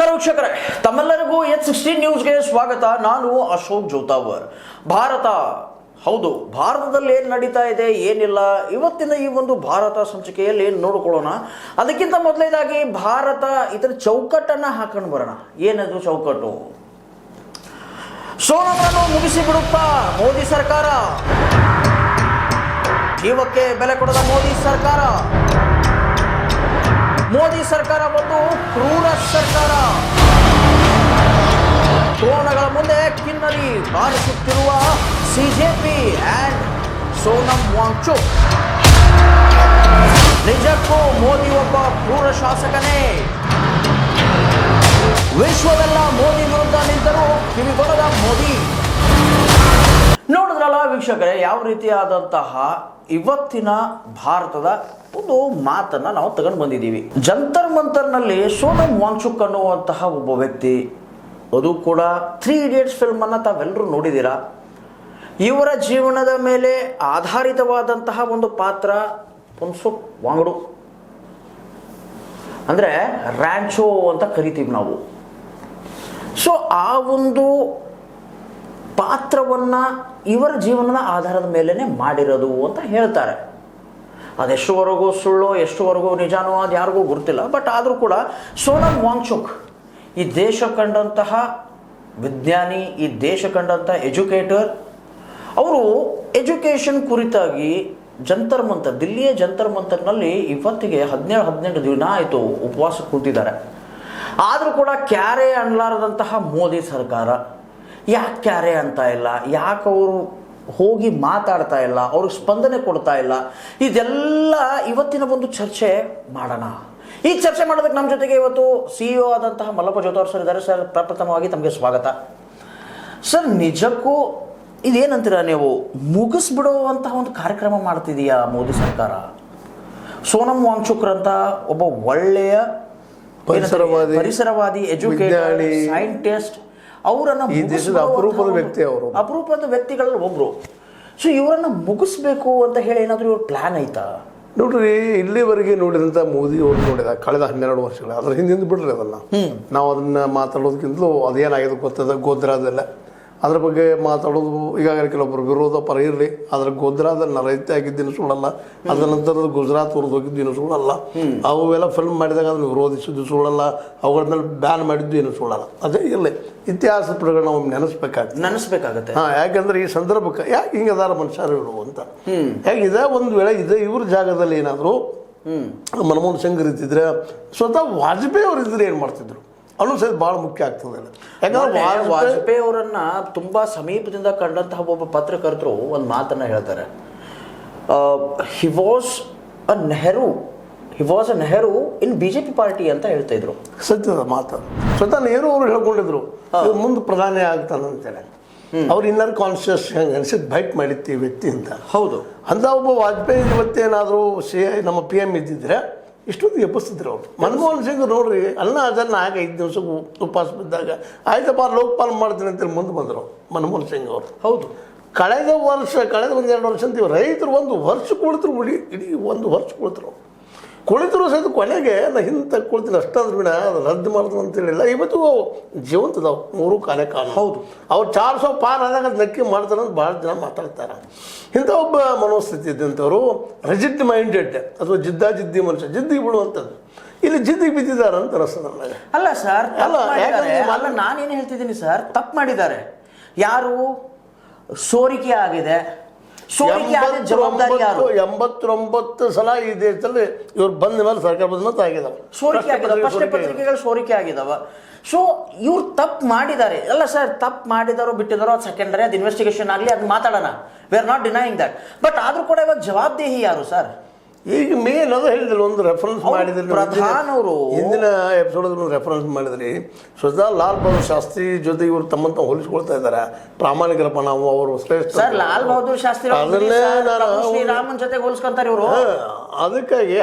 ನಮಸ್ಕಾರ ವೀಕ್ಷಕರೇ, ತಮ್ಮೆಲ್ಲರಿಗೂ H16 ನ್ಯೂಸ್ಗೆ ಸ್ವಾಗತ. ನಾನು ಅಶೋಕ್ ಜೋತಾವರ್. ಹೌದು, ಭಾರತದಲ್ಲಿ ಏನು ನಡೀತಾ ಇದೆ ಏನಿಲ್ಲ ಇವತ್ತಿನ ಈ ಒಂದು ಭಾರತ ಸಂಚಿಕೆಯಲ್ಲಿ ನೋಡಿಕೊಳ್ಳೋಣ. ಅದಕ್ಕಿಂತ ಮೊದಲನೇದಾಗಿ ಭಾರತ ಇದರ ಚೌಕಟ್ಟನ್ನು ಹಾಕೊಂಡು ಬರೋಣ. ಏನದು ಚೌಕಟ್ಟು? ಸೋನಮನ್ನು ಮುಗಿಸಿ ಬಿಡುತ್ತಾ ಮೋದಿ ಸರ್ಕಾರ, ಜೀವಕ್ಕೆ ಬೆಲೆ ಕೊಡದ ಮೋದಿ ಸರ್ಕಾರ ಒಂದು ಕ್ರೂರ ಸರ್ಕಾರ. ಕೋಣಗಳ ಮುಂದೆ ಕಿನ್ನರಿ ಬಾರಿಸುತ್ತಿರುವ ಸಿಜೆಪಿ ಆ್ಯಂಡ್ ಸೋನಂ ವಾಂಗ್ಚುಕ್. ನಿಜಕ್ಕೂ ಮೋದಿ ಒಬ್ಬ ಕ್ರೂರ ಶಾಸಕನೇ? ವಿಶ್ವವೆಲ್ಲ ಮೋದಿ ವಿರುದ್ಧ ನಿಂತರೂ ಕಿವಿಗೊಡದ ಮೋದಿ. ನೋಡಿದ್ರಲ್ಲ ವೀಕ್ಷಕರೇ, ಯಾವ ರೀತಿಯಾದಂತಹ ಇವತ್ತಿನ ಭಾರತದ ಒಂದು ಮಾತನ್ನ ನಾವು ತಗೊಂಡು ಬಂದಿದ್ದೀವಿ. ಜಂತರ್ ಮಂತರ್ನಲ್ಲಿ ಸೋನಂ ವಾಂಗ್ಚುಕ್ ಅನ್ನುವಂತಹ ಒಬ್ಬ ವ್ಯಕ್ತಿ, ಅದು ಕೂಡ 3 Idiots ಫಿಲ್ಮ್ ಅನ್ನ ತಾವೆಲ್ಲರೂ ನೋಡಿದ್ದೀರಾ. ಇವರ ಜೀವನದ ಮೇಲೆ ಆಧಾರಿತವಾದಂತಹ ಒಂದು ಪಾತ್ರ ಪುನ್ಸುಕ್ ವಾಂಗ್ಡು, ಅಂದ್ರೆ ರ್ಯಾಂಚೋ ಅಂತ ಕರಿತೀವಿ ನಾವು. ಸೊ ಆ ಒಂದು ಪಾತ್ರವನ್ನ ಇವರ ಜೀವನದ ಆಧಾರದ ಮೇಲೇನೆ ಮಾಡಿರೋದು ಅಂತ ಹೇಳ್ತಾರೆ. ಅದೆಷ್ಟುವರೆಗೂ ಸುಳ್ಳು ಎಷ್ಟುವರೆಗೂ ನಿಜಾನೋ ಅದು ಯಾರಿಗೂ ಗೊತ್ತಿಲ್ಲ. ಬಟ್ ಆದರೂ ಕೂಡ ಸೋನಂ ವಾಂಗ್ಚುಕ್ ಈ ದೇಶ ಕಂಡಂತಹ ವಿಜ್ಞಾನಿ, ಈ ದೇಶ ಕಂಡಂತಹ ಎಜುಕೇಟರ್. ಅವರು ಎಜುಕೇಷನ್ ಕುರಿತಾಗಿ ಜಂತರ್ ಮಂತರ್, ದಿಲ್ಲಿಯ ಜಂತರ್ ಮಂತರ್ನಲ್ಲಿ ಇವತ್ತಿಗೆ 17-18 ದಿನ ಆಯಿತು ಉಪವಾಸ ಕೂತಿದ್ದಾರೆ. ಆದರೂ ಕೂಡ ಕ್ಯಾರೆ ಅನ್ನಲಾರದಂತಹ ಮೋದಿ ಸರ್ಕಾರ ಯಾಕೆ ಕ್ಯಾರೆ ಅಂತ ಇಲ್ಲ, ಯಾಕೆ ಅವರು ಹೋಗಿ ಮಾತಾಡ್ತಾ ಇಲ್ಲ, ಅವ್ರಿಗೆ ಸ್ಪಂದನೆ ಕೊಡ್ತಾ ಇಲ್ಲ, ಇದೆಲ್ಲ ಇವತ್ತಿನ ಒಂದು ಚರ್ಚೆ ಮಾಡೋಣ. ಈ ಚರ್ಚೆ ಮಾಡೋದಕ್ಕೆ ನಮ್ಮ ಜೊತೆಗೆ ಇವತ್ತು CEO ಆದಂತಹ ಮಲ್ಲಪ್ಪ ಜೋತಾವರ್ ಸರ್ ಇದ್ದಾರೆ. ಸರ್, ಪ್ರಪ್ರಥಮವಾಗಿ ತಮಗೆ ಸ್ವಾಗತ. ಸರ್, ನಿಜಕ್ಕೂ ಇದೇನಂತೀರಾ ನೀವು, ಮುಗಿಸ್ಬಿಡುವಂತಹ ಒಂದು ಕಾರ್ಯಕ್ರಮ ಮಾಡ್ತಿದೀಯಾ ಮೋದಿ ಸರ್ಕಾರ? ಸೋನಂ ವಾಂಗ್ಚುಕ್ರಂತ ಒಬ್ಬ ಒಳ್ಳೆಯ ಪರಿಸರವಾದಿ, ಎಜುಕೇಟರ್, ಸೈಂಟಿಸ್ಟ್, ಅವರನ್ನ ಈ ದೇಶದ ಅಪರೂಪದ ವ್ಯಕ್ತಿಗಳಲ್ಲಿ ಒಬ್ರು. ಸೊ ಇವರನ್ನ ಮುಗಿಸ್ಬೇಕು ಅಂತ ಹೇಳಿ ಏನಾದ್ರು ಇವ್ರ ಪ್ಲಾನ್ ಐತಾ? ನೋಡ್ರಿ, ಇಲ್ಲಿವರೆಗೆ ನೋಡಿದಂತ ಮೋದಿ ಅವರು ನೋಡಿದ ಕಳೆದ 12 ವರ್ಷಗಳು, ಅದ್ರ ಹಿಂದಿಂದ ಬಿಡ್ರಿ ಅದನ್ನ. ನಾವು ಅದನ್ನ ಮಾತಾಡೋದಕ್ಕಿಂತಲೂ ಅದೇನಾಗಿದೆ ಗೊತ್ತದ, ಗೋಧ್ರಾದಲ್ಲ ಅದ್ರ ಬಗ್ಗೆ ಮಾತಾಡೋದು. ಈಗಾಗಲೇ ಕೆಲವೊಬ್ಬರು ವಿರೋಧ ಪರ ಇರಲಿ, ಅದ್ರ ಗೋಧ್ರಾದಲ್ಲಿ ನಾ ರೈತ ಆಗಿದ್ದೇನು ಸುಳ್ಳಲ್ಲ, ಅದ್ರ ನಂತರದ ಗುಜರಾತ್ ಹೊರದು ಹೋಗಿದ್ದೇನು ಸುಳ್ಳಲ್ಲ, ಅವೆಲ್ಲ ಫಿಲ್ಮ್ ಮಾಡಿದಾಗ ಅದನ್ನು ವಿರೋಧಿಸಿದ್ದು ಸುಳ್ಳಲ್ಲ, ಅವುಗಳ ಮೇಲೆ ಬ್ಯಾನ್ ಮಾಡಿದ್ದು ಏನು ಸುಳ್ಳಲ್ಲ. ಅದೇ ಇರಲಿ, ಇತಿಹಾಸ ಪುಟಗಳನ್ನ ನಾವು ನೆನೆಸ್ಬೇಕಾಗತ್ತೆ. ಯಾಕಂದ್ರೆ ಈ ಸಂದರ್ಭಕ್ಕೆ ಯಾಕೆ ಹಿಂಗೆ ಅದಾರ ಮನುಷ್ಯರು ಇರು ಅಂತ. ಯಾಕಿದೆ ಒಂದು ವೇಳೆ ಇದೆ ಇವ್ರ ಜಾಗದಲ್ಲಿ ಏನಾದ್ರು ಮನಮೋಹನ್ ಸಿಂಗ್ ಇರ್ತಿದ್ರೆ, ಸ್ವತಃ ವಾಜಪೇಯಿ ಅವರು ಇದ್ರೆ ಏನ್ ಮಾಡ್ತಿದ್ರು ಅನ್ನೋ ಸಹಿತ ಬಹಳ ಮುಖ್ಯ ಆಗ್ತದೆ. ಯಾಕಂದ್ರೆ ವಾಜಪೇಯಿ ಅವರನ್ನ ತುಂಬಾ ಸಮೀಪದಿಂದ ಕಂಡಂತಹ ಒಬ್ಬ ಪತ್ರಕರ್ತರು ಒಂದು ಮಾತನ್ನ ಹೇಳ್ತಾರೆ. He was a Nehru in BJP party ಅಂತ ಹೇಳ್ತಾ ಇದ್ರು. ಸತ್ಯದ ಮಾತು. ಸ್ವತಃ ನೆಹರು ಅವರು ಹೇಳ್ಕೊಂಡಿದ್ರು ಮುಂದೆ ಪ್ರಧಾನಿ ಆಗ್ತಾನಂತೇಳಿ. ಅವ್ರು ಇನ್ನರ್ ಕಾನ್ಶಿಯಸ್ ಅನ್ಸಿದ್ ಬೈಟ್ ಮಾಡಿತ್ತು ಈ ವ್ಯಕ್ತಿ ಅಂತ. ಹೌದು, ಅಂತ ಒಬ್ಬ ವಾಜಪೇಯಿ ಇವತ್ತೇನಾದ್ರು ನಮ್ಮ PM ಇದ್ದಿದ್ರೆ ಇಷ್ಟೊಂದು ಎಬ್ಬಿಸ್ತಿದ್ರು ಅವರು. ಮನಮೋಹನ್ ಸಿಂಗ್ ನೋಡ್ರಿ, ಅನ್ನ ಅದನ್ನ ಆಗ 5 ದಿವಸ ಉಪವಾಸ ಬಿದ್ದಾಗ ಆಯ್ತಪ್ಪ ಲೋಕಪಾಲ್ ಮಾಡ್ತೀನಿ ಅಂತೇಳಿ ಮುಂದೆ ಬಂದರು ಮನಮೋಹನ್ ಸಿಂಗ್ ಅವರು. ಹೌದು, ಕಳೆದ 1-2 ವರ್ಷ ಅಂತೀವಿ, ರೈತರು 1 ವರ್ಷ ಕುಳಿತರು, ಇಡೀ 1 ವರ್ಷ ಕುಳಿತರು ಸಹಿತ ಕೊನೆಗೆ ನಾ ಹಿಂದೆ ತಗೊಳ್ತೀನಿ ಅಷ್ಟಾದ್ರೂ ಬಿಡ ಅದು ರದ್ದು ಮಾಡಿದ್ರು ಅಂತೇಳಿಲ್ಲ. ಇವತ್ತು ಜೀವಂತದವು 3 ಕಾಲ. ಹೌದು, ಅವ್ರು 400 ಪಾರ್ ಆದಾಗ ಅದು ನಕ್ಕಿ ಮಾಡ್ತಾರೆ ಅಂತ ಭಾಳ ಜನ ಮಾತಾಡ್ತಾರೆ. ಇಂಥ ಒಬ್ಬ ಮನೋಸ್ಥಿತಿ ಇದ್ದಂಥವ್ರು ರಿಜಿಡ್ ಮೈಂಡೆಡ್ ಅಥವಾ ಜಿದ್ದಿ ಮನುಷ್ಯ, ಜಿದ್ದಿಗೆ ಬಿಡುವಂಥದ್ದು. ಇಲ್ಲಿ ಜಿದ್ದಿಗೆ ಬಿದ್ದಿದ್ದಾರೆ ಅಂತ ಅನಿಸ್ತದೆ ನನಗೆ. ಅಲ್ಲ ಸರ್, ನಾನೇನು ಹೇಳ್ತಿದ್ದೀನಿ ಸರ್, ತಪ್ಪು ಮಾಡಿದ್ದಾರೆ. ಯಾರು ಸೋರಿಕೆ ಆಗಿದೆ, 89 ಸಲ ಈ ದೇಶದಲ್ಲಿ ಇವ್ರು ಬಂದ ಮೇಲೆ ಸರ್ಕಾರ ಬಂದ ಮೇಲೆ ಆಗಿದಾವೆ ಸೋರಿಕೆ ಆಗಿದಾವೆ, ಪ್ರಶ್ನೆ ಪತ್ರಿಕೆಗಳು ಸೋರಿಕೆ ಆಗಿದಾವ. ಸೊ ಇವ್ರು ತಪ್ಪು ಮಾಡಿದ್ದಾರೆ. ಅಲ್ಲ ಸರ್, ತಪ್ಪು ಮಾಡಿದಾರೋ ಬಿಟ್ಟಿದಾರೋ ಅದು ಸೆಕೆಂಡರಿ, ಅದು ಇನ್ವೆಸ್ಟಿಗೇಷನ್ ಆಗಲಿ, ಅದು ಮಾತಾಡೋಣ. We are not denying that. But ಆದ್ರೂ ಕೂಡ ಇವಾಗ ಜವಾಬ್ದೇಹಿ ಯಾರು ಸರ್? ಈಗ ಮೇನ್ ಅದು ಹೇಳಿದ್ರು, ಒಂದು ರೆಫರೆನ್ಸ್ ಮಾಡಿದ್ರಿ ಪ್ರಧಾನವರು ಹಿಂದಿನ ಎಪಿಸೋಡ್ ರೆಫರೆನ್ಸ್ ಮಾಡಿದ್ರಿ. ಸ್ವತಃ ಲಾಲ್ ಬಹದ್ದೂರ್ ಶಾಸ್ತ್ರಿ ಜೊತೆ ಇವರು ತಮ್ಮಂತ ಹೋಲಿಸ್ಕೊಳ್ತಾ ಇದ್ದಾರೆ. ಪ್ರಾಮಾಣಿಕರಪ್ಪ ನಾವು, ಅವರು ಶ್ರೇಷ್ಠ. ಲಾಲ್ ಬಹದ್ದೂರ್ ಶಾಸ್ತ್ರಿ ರಾಮನ್ ಜೊತೆ ಹೋಲಿಸ್ಕೊಂತಾರೆ ಇವರು. ಅದಕ್ಕಾಗಿ